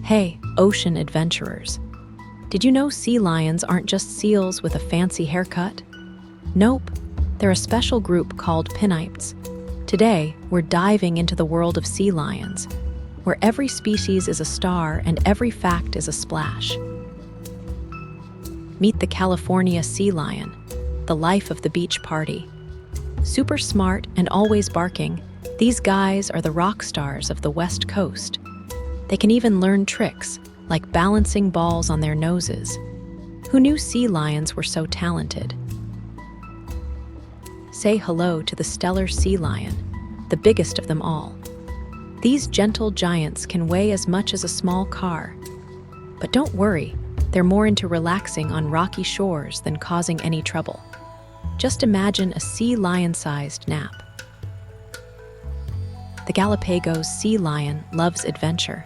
Hey, ocean adventurers. Did you know sea lions aren't just seals with a fancy haircut? Nope, they're a special group called pinipes. Today, we're diving into the world of sea lions, where every species is a star and every fact is a splash. Meet the California sea lion, the life of the beach party. Super smart and always barking, these guys are the rock stars of the West Coast. They can even learn tricks, like balancing balls on their noses. Who knew sea lions were so talented? Say hello to the Steller sea lion, the biggest of them all. These gentle giants can weigh as much as a small car. But don't worry, they're more into relaxing on rocky shores than causing any trouble. Just imagine a sea lion-sized nap. The Galápagos sea lion loves adventure.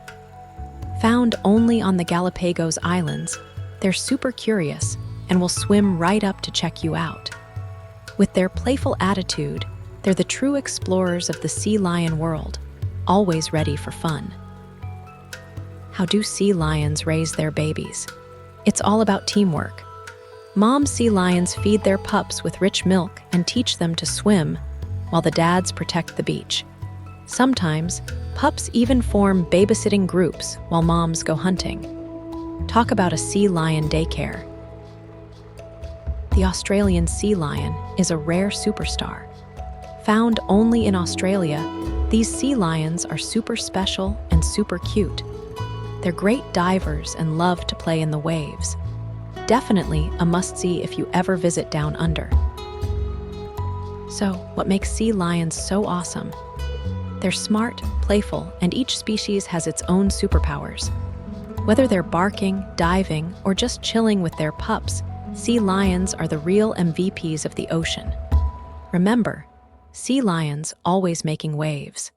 Found only on the Galápagos Islands, they're super curious and will swim right up to check you out. With their playful attitude, they're the true explorers of the sea lion world, always ready for fun. How do sea lions raise their babies? It's all about teamwork. Mom sea lions feed their pups with rich milk and teach them to swim, while the dads protect the beach. Sometimes, pups even form babysitting groups while moms go hunting. Talk about a sea lion daycare. The Australian sea lion is a rare superstar. Found only in Australia, these sea lions are super special and super cute. They're great divers and love to play in the waves. Definitely a must-see if you ever visit down under. So, what makes sea lions so awesome? They're smart, playful, and each species has its own superpowers. Whether they're barking, diving, or just chilling with their pups, sea lions are the real MVPs of the ocean. Remember, sea lions always making waves.